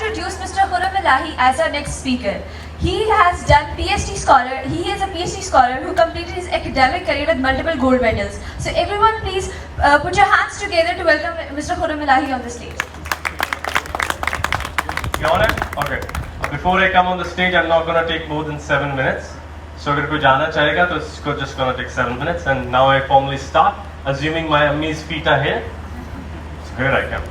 introduce Mr. Khurram Elahi as our next speaker. He has done PhD scholar. He is a PhD scholar who completed his academic career with multiple gold medals. So everyone, please put your hands together to welcome Mr. Khurram Elahi on the stage. You on it? Okay. Before I come on the stage, I'm not going to take more than 7 minutes. So if you want to chahega, to it's just going to take 7 minutes. And now I formally start, assuming my ammi's feet are here. So here I come.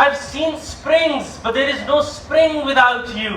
I've seen springs but there is no spring without you.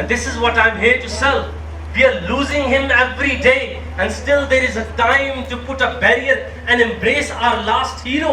and this is what I'm here to sell. We are losing him every day and still there is a time to put a barrier and embrace our last hero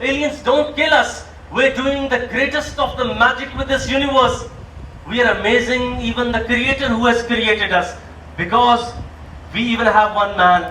Aliens don't kill us. We're doing the greatest of the magic with this universe. We are amazing even the creator who has created us, because we even have one man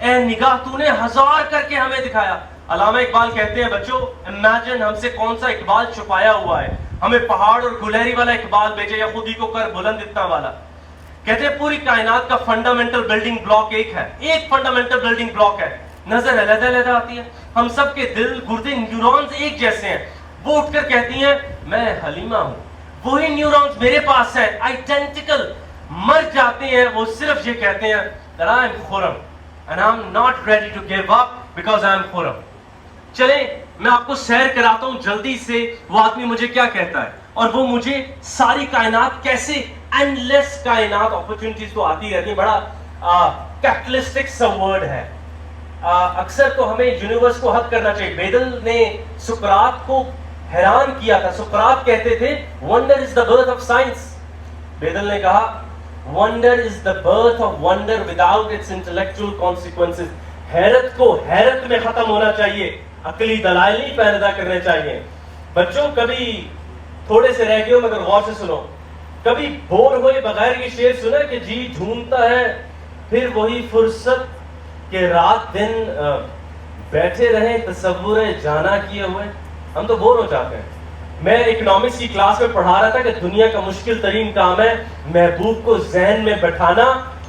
اے نگاہ تو نے ہزار کر کے ہمیں دکھایا. علامہ اقبال کہتے ہیں بچوں, امیجن ہم سے کون سا اقبال چھپایا ہوا ہے, ہمیں پہاڑ اور گلہری والا اقبال بھیجے یا خود ہی کو کر بلند اتنا والا. کہتے ہیں پوری کائنات کا فنڈامنٹل بلڈنگ بلاک ایک ہے, ایک فنڈامنٹل بلڈنگ بلاک ہے, نظر علیحدہ علیحدہ آتی ہے. ہم سب کے دل, گردے, نیورونز ایک جیسے ہیں. وہ اٹھ کر کہتی ہیں میں حلیمہ ہوں, وہی نیورونز میرے پاس ہے, آئیڈینٹیکل. مر جاتے ہیں وہ صرف یہ کہتے ہیں that I am Khurram and I'm not ready to give up because I am خرم. چلیں میں آپ کو سیر کراتا ہوں جلدی سے وہ آدمی مجھے کیا کہتا ہے, اور وہ مجھے ساری کائنات کیسے, اینڈ لیس کائنات, اپرچونٹیز تو آتی رہتی ہیں. بڑا کیپٹلسٹک سا ورڈ ہے. اکثر تو ہمیں یونیورس کو حد کرنا چاہیے. بیدل نے سقراط کو حیران کیا تھا. سقراط کہتے تھے wonder is the birth of science. Bedil نے کہا wonder is the birth of wonder without its intellectual consequences. حیرت کو حیرت میں ختم ہونا چاہیے, عقلی دلائل نہیں پیدا کرنے چاہیے. بچوں کبھی تھوڑے سے رہ گئے ہو مگر غور سے سنو, کبھی بور ہوئے بغیر یہ شعر سنا کہ جی ڈھونڈتا ہے پھر وہی فرصت کہ رات دن بیٹھے رہیں تصور جانا کیے ہوئے. ہم تو بور ہو جاتے ہیں. میں اکنامکس کی کلاس میں پڑھا رہا تھا کہ دنیا کا مشکل ترین کام ہے محبوب کو ذہن میں بٹھانا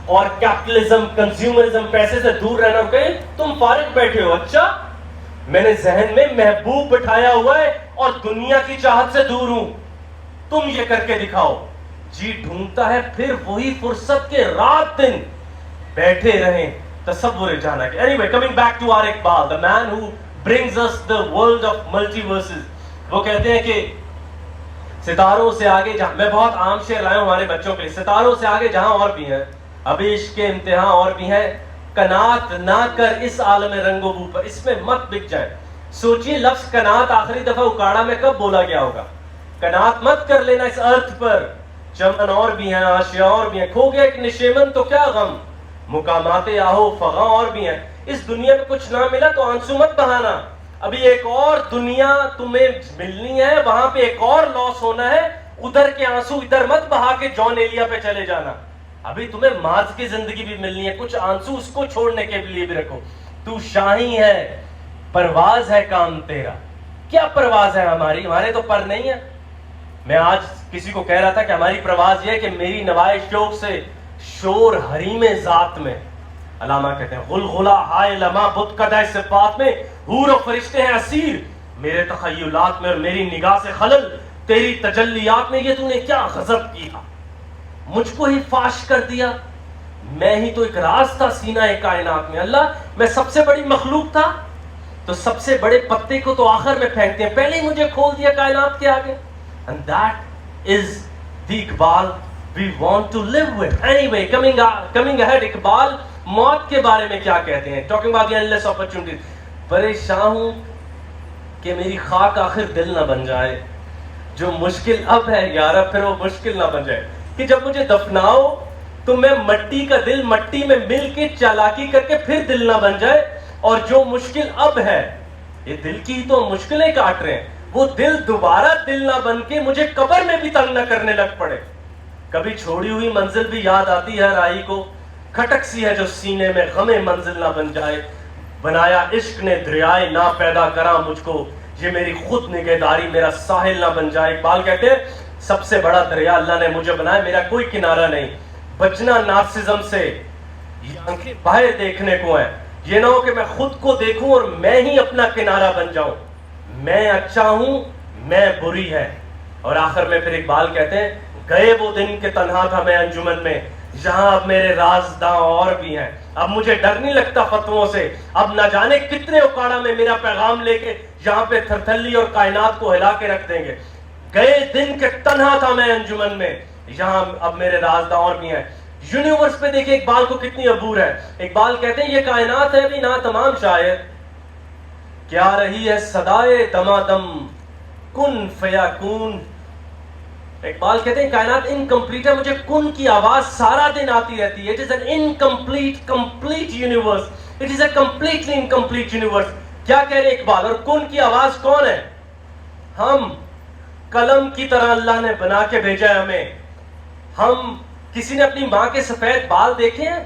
اور کیپٹلزم, کنزیومرزم, پیسے سے دور رہنا. اور کہیں تم فارغ بیٹھے ہو, اچھا میں نے ذہن میں محبوب بٹھایا ہوا ہے اور دنیا کی چاہت سے دور ہوں, تم یہ کر کے دکھاؤ. جی ڈھونڈتا ہے پھر وہی فرصت کے رات دن بیٹھے رہیں تصور جانا کے. Anyway, coming back to our Iqbal, the man who brings us the world of multiverses. وہ کہتے ہیں کہ ستاروں سے آگے جہاں, میں بہت عام شعر لایا ہوں ہمارے بچوں کے لیے, ستاروں سے آگے جہاں اور بھی ہیں, ابھی عشق کے امتحان اور بھی ہیں, قناعت نہ کر اس عالم رنگ و بو پر, اس میں مت بک جائے. سوچیے لفظ قناعت آخری دفعہ اکاڑا میں کب بولا گیا ہوگا. قناعت مت کر لینا اس ارتھ پر, چمن اور بھی ہیں, آشیاء اور بھی ہیں, کھو گیا ایک نشیمن تو کیا غم, مقامات آہو فغاں اور بھی ہیں. اس دنیا میں کچھ نہ ملا تو آنسو مت بہانا, ابھی ایک اور دنیا تمہیں ملنی ہے, وہاں پہ ایک اور لاس ہونا ہے, ادھر کے آنسو ادھر مت بہا کے جان ایلیا پہ چلے جانا. ابھی تمہیں مارس کی زندگی بھی ملنی ہے, کچھ آنسو اس کو چھوڑنے کے لیے بھی رکھو. تو شاہی ہے, پرواز ہے کام تیرا. کیا پرواز ہے ہماری, ہمارے تو پر نہیں ہے. میں آج کسی کو کہہ رہا تھا کہ ہماری پرواز یہ ہے کہ میری نوائے شوق سے شور حریم ذات میں. علامہ کہتے ہیں غلغلہ ہائے لمحہ بت قدہ صفات میں, حور و فرشتے ہیں اسیر میرے تخیلات میں اور میری نگاہ سے خلل تیری تجلیات میں. یہ تو نے کیا غضب کیا, مجھ کو ہی فاش کر دیا, میں ہی تو ایک راز تھا سینہ کائنات میں. اللہ میں سب سے بڑی مخلوق تھا تو سب سے بڑے پتے کو تو آخر میں پھینکتے ہیں, پہلے ہی مجھے کھول دیا کائنات کے آگے. And that is the Iqbal we want to live with. Anyway, coming ahead, Iqbal موت کے بارے میں کیا کہتے ہیں, talking about the endless opportunities. پریشان ہوں کہ میری خاک آخر دل نہ بن جائے, جو مشکل اب ہے یارا پھر وہ مشکل نہ بن جائے, کہ جب مجھے دفناؤ تو میں مٹی کا دل مٹی میں مل کے چالاکی کر کے پھر دل نہ بن جائے, اور جو مشکل اب ہے, یہ دل کی ہی تو مشکلیں کاٹ رہے ہیں, وہ دل دوبارہ دل نہ بن کے مجھے قبر میں بھی تنگ نہ کرنے لگ پڑے. کبھی چھوڑی ہوئی منزل بھی یاد آتی ہے راہی کو, کھٹک سی ہے جو سینے میں غم منزل نہ بن جائے. بنایا عشق نے دریائے نہ پیدا کرا مجھ کو, یہ میری خود نگہداری میرا ساحل نہ بن جائے. اقبال کہتے ہیں سب سے بڑا دریا اللہ نے مجھے بنایا, میرا کوئی کنارہ نہیں. بچنا نارسزم سے, یہ آنکھیں باہر دیکھنے کو ہیں, یہ نہ ہو کہ میں خود کو دیکھوں اور میں ہی اپنا کنارہ بن جاؤں. میں اچھا ہوں میں بری ہے. اور آخر میں پھر اقبال کہتے ہیں گئے وہ دن کہ تنہا تھا میں انجمن میں, جہاں اب میرے رازداں اور بھی ہیں. اب مجھے ڈر نہیں لگتا فتووں سے, اب نہ جانے کتنے اکاڑا میں میرا پیغام لے کے یہاں پہ تھرتھلی اور کائنات کو ہلا کے رکھ دیں گے. گئے دن کہ تنہا تھا میں انجمن میں, یہاں اب میرے رازداں اور بھی ہیں. یونیورس پہ دیکھیں اقبال کو کتنی عبور ہے. اقبال کہتے ہیں یہ کائنات ہے بھی نہ تمام شاید, کیا رہی ہے صدائے دمادم کن فیاکون. اقبال کہتے ہیں کائنات انکمپلیٹ ہے, مجھے کن کی آواز سارا دن آتی رہتی ہے. It is an incomplete complete universe. It is a completely incomplete universe. کیا کہہ رہے ہیں اقبال, اور کن کی آواز کون ہے؟ ہم قلم کی طرح اللہ نے بنا کے بھیجا ہے ہمیں. ہم کسی نے اپنی ماں کے سفید بال دیکھے ہیں؟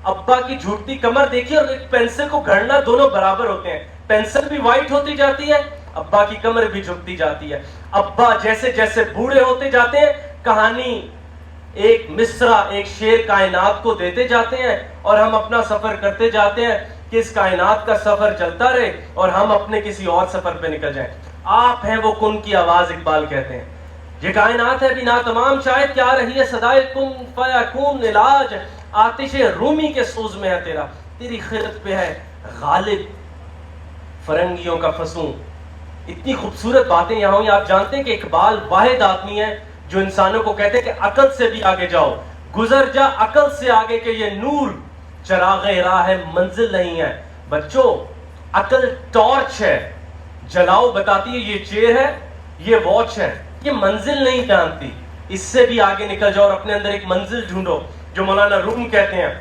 ابا کی جھوٹتی کمر دیکھیے اور ایک پینسل کو گھڑنا دونوں برابر ہوتے ہیں. پینسل بھی وائٹ ہوتی جاتی ہے, ابا کی کمر بھی جھکتی جاتی ہے. ابا جیسے جیسے بوڑھے ہوتے جاتے ہیں, کہانی ایک مصرع ایک شعر کائنات کو دیتے جاتے ہیں, اور ہم اپنا سفر کرتے جاتے ہیں کہ اس کائنات کا سفر چلتا رہے اور ہم اپنے کسی اور سفر پہ نکل جائیں. آپ ہیں وہ کن کی آواز, اقبال کہتے ہیں. یہ کائنات ہے بھی ناتمام, شاید کیا رہی ہے صدائے کن فیکون, علاج آتش رومی کے سوز میں ہے تیرا, تیری خرد پہ ہے غالب فرنگیوں کا فسوں. اتنی خوبصورت باتیں یہاں ہوئی. آپ جانتے ہیں کہ اقبال واحد آدمی ہے جو انسانوں کو کہتے ہیں کہ عقل سے بھی آگے جاؤ, گزر جا عقل سے آگے, کہ یہ نور چراغ راہ ہے منزل نہیں ہے. بچوں, عقل ٹارچ ہے, جلاؤ بتاتی ہے یہ چیئر ہے, یہ واچ ہے, یہ منزل نہیں جانتی. اس سے بھی آگے نکل جاؤ اور اپنے اندر ایک منزل ڈھونڈو, جو مولانا روم کہتے ہیں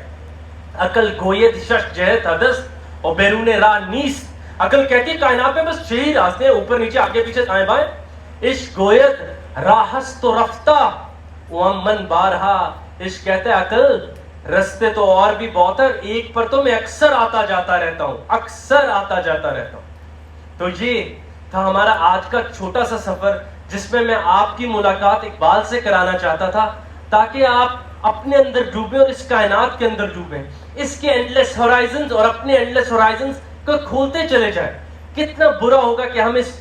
عقل گوید شش جہت حدث اور بیرون راہ نیست. عقل کہتی ہے کائنات میں بس 6 ہی راستے ہیں, اوپر نیچے آگے پیچھے دائیں بائیں. عشق گوید راہست و رفتہ وامن بارہا. عشق کہتے ہیں عقل رستے تو اور بھی بہت ہے, ایک پر تو میں اکثر آتا جاتا رہتا ہوں, اکثر آتا جاتا رہتا ہوں. تو یہ تھا ہمارا آج کا چھوٹا سا سفر, جس میں میں آپ کی ملاقات اقبال سے کرانا چاہتا تھا, تاکہ آپ اپنے اندر ڈوبیں اور اس کائنات کے اندر ڈوبیں, اس کے اینڈلیس ہورائزنز اور اپنے اینڈلیس ہورائزنز کو کھولتے چلے جائیں. کتنا برا ہوگا کہ ہم اس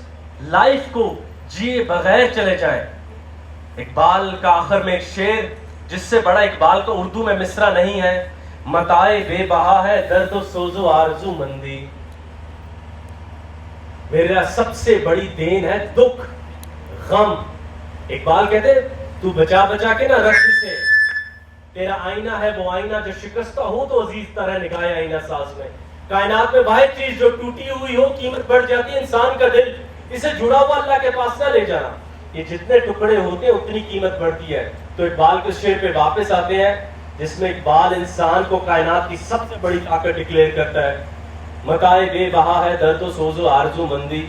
لائف کو جیے بغیر چلے جائیں. اقبال کا آخر میں ایک شعر, جس سے بڑا اقبال کا اردو میں مصرع نہیں ہے, متاع بے بہا ہے درد و سوز و آرزو مندی. میرا سب سے بڑی دین ہے دکھ غم. اقبال کہتے تو بچا بچا کے نہ رکھ سے, تیرا آئینہ ہے وہ آئینہ جو شکستہ ہو تو عزیز طرح نگاہ آئینہ ساز میں. کائنات میں واحد چیز جو ٹوٹی ہوئی ہو قیمت بڑھ جاتی ہے انسان کا دل, اسے جڑا ہوا اللہ کے پاس نہ لے جانا. یہ جتنے ٹکڑے ہوتے ہیں اتنی قیمت بڑھتی ہے. تو اقبال کے شعر پہ واپس آتے ہیں, جس میں اقبال انسان کو کائنات کی سب سے بڑی طاقت ڈکلیئر کرتا ہے. متاع بے بہا ہے درد و سوز و آرزو مندی,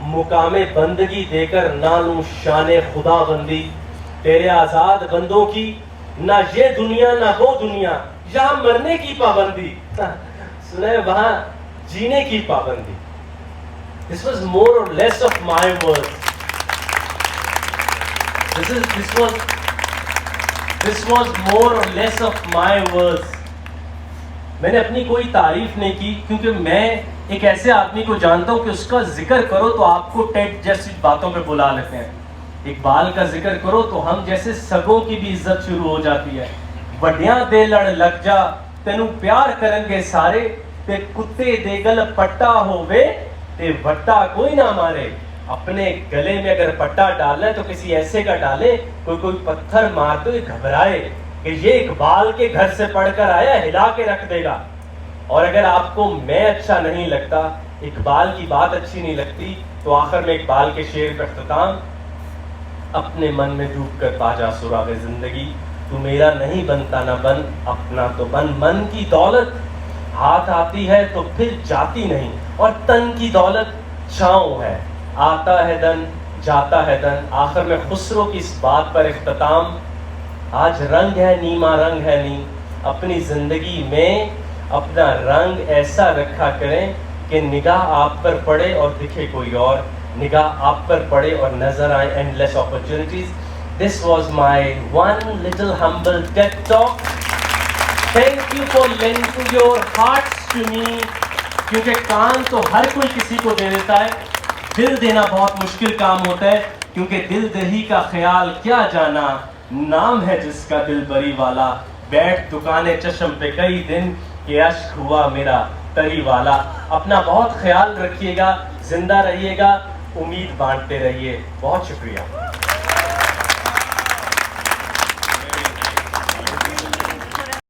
مقام بندگی دے کر نہ لوں شان خدا بندی. تیرے آزاد بندوں کی نہ یہ دنیا نہ وہ دنیا, یہاں مرنے کی پابندی, سنے وہاں جینے کی پابندی. This was more or less of my words. This was more or less of my words. میں نے اپنی کوئی تعریف نہیں کی, کیونکہ میں ایک ایسے آدمی کو جانتا ہوں کہ اس کا ذکر کرو تو آپ کو ٹیٹ جیسی باتوں پہ بلا لیتے ہیں. اقبال کا ذکر کرو تو ہم جیسے سگوں کی بھی عزت شروع ہو جاتی ہے. وڈیاں دے لڑ لگ جا تینوں پیار کریں گے سارے, تے کتے دے گل پٹا ہووے تے وٹا کوئی نہ مارے. اپنے گلے میں اگر پٹا ڈالنا ہے تو کسی ایسے کا ڈالے, کوئی پتھر مار تو گھبرائے کہ یہ اقبال کے گھر سے پڑھ کر آیا, ہلا کے رکھ دے گا. اور اگر آپ کو میں اچھا نہیں لگتا, اقبال کی بات اچھی نہیں لگتی, تو آخر میں اقبال کے شعر کا اختتام, اپنے من میں ڈوب کر پا جا سراغ زندگی, تو میرا نہیں بنتا نہ بن اپنا تو بن. من کی دولت ہاتھ آتی ہے تو پھر جاتی نہیں, اور تن کی دولت چھاؤں ہے, آتا ہے دن جاتا ہے دن. آخر میں خسرو کی اس بات پر اختتام, آج رنگ ہے نیما رنگ ہے نی, اپنی زندگی میں اپنا رنگ ایسا رکھا کریں کہ نگاہ آپ پر پڑے اور دکھے کوئی اور, نگاہ آپ پر پڑے اور نظر آئیں endless opportunities. This was my one little humble TED talk. Thank you for lending your hearts to me. کیونکہ کان تو ہر کوئی کسی کو دے دیتا ہے, دل دینا بہت مشکل کام ہوتا ہے, کیونکہ دل دہی کا خیال کیا جانا, نام ہے جس کا دل بری والا. بیٹھ دکانے چشم پہ کئی دن کہ اشک ہوا میرا تری والا. اپنا بہت خیال رکھیے گا, زندہ رہیے گا, امید بانٹتے رہیے. بہت شکریہ.